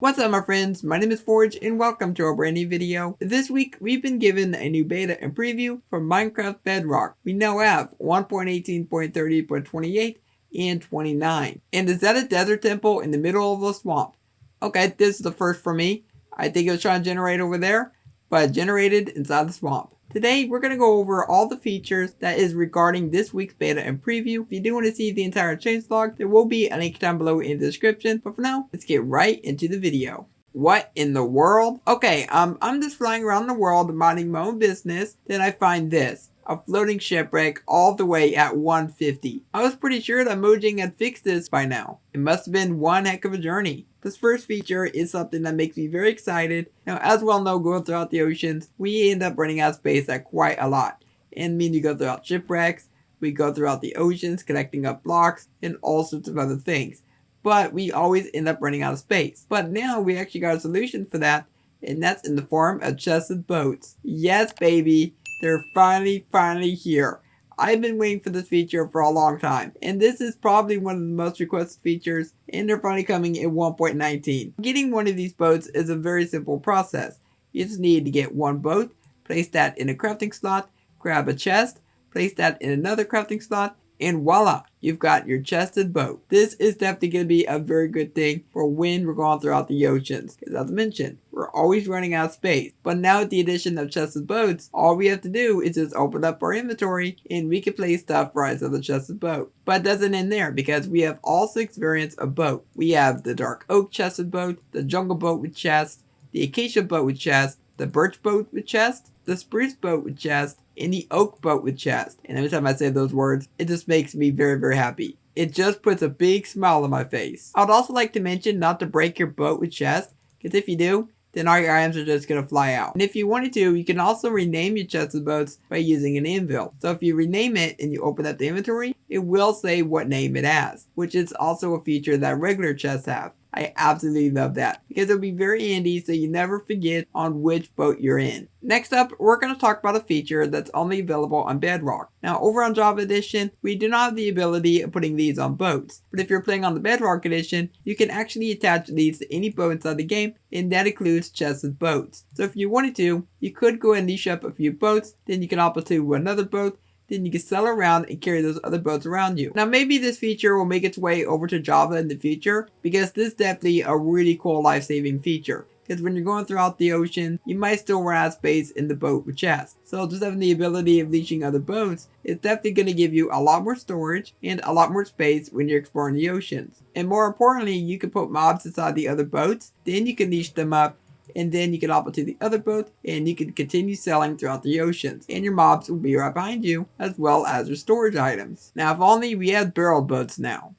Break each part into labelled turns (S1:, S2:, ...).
S1: What's up my friends, my name is Forge and welcome to a brand new video. This week we've been given a new beta and preview for Minecraft Bedrock. We now have 1.18.30.28 and 29. And is that a desert temple in the middle of a swamp? Okay, this is the first for me. I think it was trying to generate over there, but it generated inside the swamp. Today we're going to go over all the features that is regarding this week's beta and preview. If you do want to see the entire changelog, there will be a link down below in the description. But for now, let's get right into the video. What in the world? Okay, I'm just flying around the world minding my own business. Then I find this. A floating shipwreck all the way at 150. I was pretty sure that Mojang had fixed this by now. It must have been one heck of a journey. This first feature is something that makes me very excited. Now, as well know, going throughout the oceans, we end up running out of space at quite a lot. And I mean, you go throughout shipwrecks, we go throughout the oceans, collecting up blocks, and all sorts of other things. But we always end up running out of space. But now we actually got a solution for that, and that's in the form of chested boats. Yes, baby, they're finally here. I've been waiting for this feature for a long time, and this is probably one of the most requested features, and they're finally coming in 1.19. Getting one of these boats is a very simple process. You just need to get one boat, place that in a crafting slot, grab a chest, place that in another crafting slot, and voila, you've got your chested boat. This is definitely going to be a very good thing for when we're going throughout the oceans. Because as I mentioned, we're always running out of space. But now with the addition of chested boats, all we have to do is just open up our inventory and we can place stuff right on the chested boat. But it doesn't end there because we have all 6 variants of boat. We have the dark oak chested boat, the jungle boat with chest, the acacia boat with chest, the birch boat with chest, the spruce boat with chest, and the oak boat with chest. And every time I say those words, it just makes me very happy. It just puts a big smile on my face. I would also like to mention not to break your boat with chest, because if you do, then all your items are just going to fly out. And if you wanted to, you can also rename your chested boats by using an anvil. So if you rename it and you open up the inventory, it will say what name it has, which is also a feature that regular chests have. I absolutely love that because it'll be very handy so you never forget on which boat you're in. Next up, we're going to talk about a feature that's only available on Bedrock. Now over on Java Edition, we do not have the ability of putting these on boats. But if you're playing on the Bedrock Edition, you can actually attach these to any boat inside the game, and that includes chested boats. So if you wanted to, you could go and niche up a few boats, then you can hop to another boat, then you can sell around and carry those other boats around you. Now maybe this feature will make its way over to Java in the future because this is definitely a really cool life-saving feature. Because when you're going throughout the ocean, you might still run out of space in the boat with chests. So just having the ability of leashing other boats is definitely going to give you a lot more storage and a lot more space when you're exploring the oceans. And more importantly, you can put mobs inside the other boats, then you can leash them up, and then you can hop onto the other boat and you can continue selling throughout the oceans. And your mobs will be right behind you as well as your storage items. Now if only we had barreled boats now.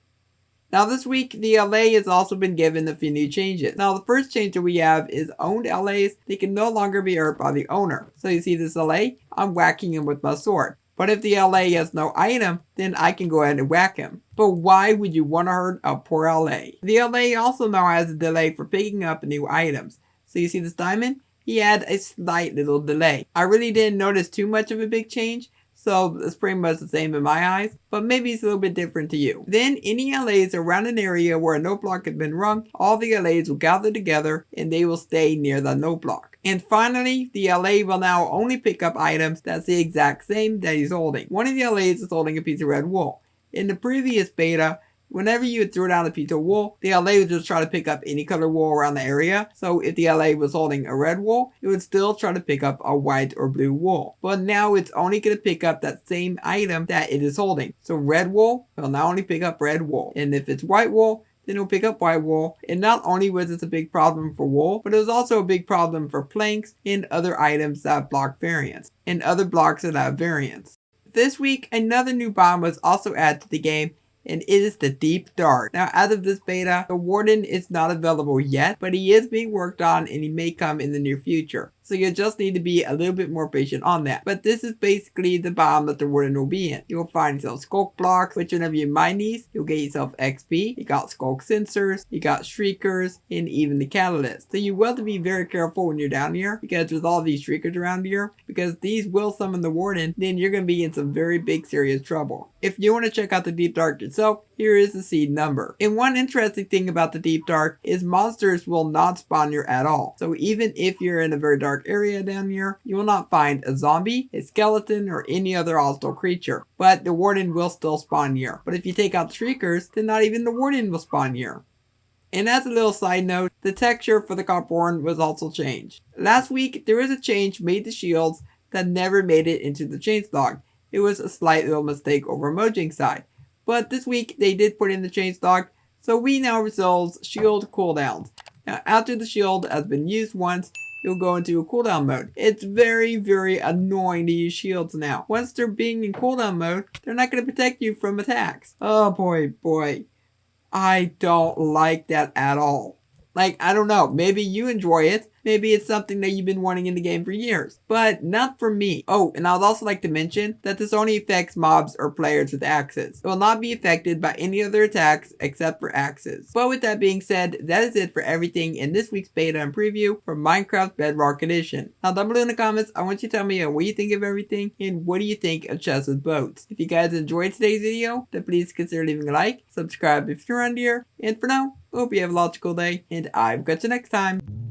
S1: Now this week, the LA has also been given a few new changes. Now the first change that we have is owned LAs. They can no longer be hurt by the owner. So you see this LA, I'm whacking him with my sword. But if the LA has no item, then I can go ahead and whack him. But why would you want to hurt a poor LA? The LA also now has a delay for picking up new items. So you see this diamond? He had a slight little delay. I really didn't notice too much of a big change, so it's pretty much the same in my eyes, but maybe it's a little bit different to you. Then any LAs around an area where a note block has been rung, all the LAs will gather together and they will stay near the note block. And finally, the LA will now only pick up items that's the exact same that he's holding. One of the LAs is holding a piece of red wool. In the previous beta, whenever you would throw down a piece of wool, the LA would just try to pick up any color wool around the area. So if the LA was holding a red wool, it would still try to pick up a white or blue wool. But now it's only going to pick up that same item that it is holding. So red wool will now only pick up red wool. And if it's white wool, then it'll pick up white wool. And not only was this a big problem for wool, but it was also a big problem for planks and other items that block variants, and other blocks that have variants. This week, another new biome was also added to the game, and it is the Deep Dark. Now as of this beta, the Warden is not available yet, but he is being worked on and he may come in the near future. so you just need to be a little bit more patient on that. But this is basically the biome that the warden will be in. You'll find yourself skulk blocks, which whenever you mine these, you'll get yourself XP. You got skulk sensors, you got shriekers, and even the catalyst. So you will have to be very careful when you're down here, because with all these shriekers around here, because these will summon the warden, then you're going to be in some very big serious trouble. If you want to check out the Deep Dark yourself, here is the seed number. And one interesting thing about the Deep Dark is monsters will not spawn here at all. So even if you're in a very dark area down here, you will not find a zombie, a skeleton, or any other hostile creature. But the warden will still spawn here. But if you take out the shriekers, then not even the warden will spawn here. And as a little side note, the texture for the copper warden was also changed. Last week, there was a change made to shields that never made it into the changelog. It was a slight little mistake over Mojang's side. But this week, they did put in the changelog, so we now resolve shield cooldowns. Now, after the shield has been used once, you'll go into a cooldown mode. It's very, very annoying to use shields now. Once they're being in cooldown mode, they're not going to protect you from attacks. Oh boy. I don't like that at all. Like, I don't know, maybe you enjoy it. Maybe it's something that you've been wanting in the game for years, but not for me. Oh, and I'd also like to mention that this only affects mobs or players with axes. It will not be affected by any other attacks except for axes. But with that being said, that is it for everything in this week's beta and preview for Minecraft Bedrock Edition. Now down below in the comments, I want you to tell me what you think of everything and what do you think of chests with boats. If you guys enjoyed today's video, then please consider leaving a like, subscribe if you're around here, and for now, I hope you have a logical day, and I'll catch you next time.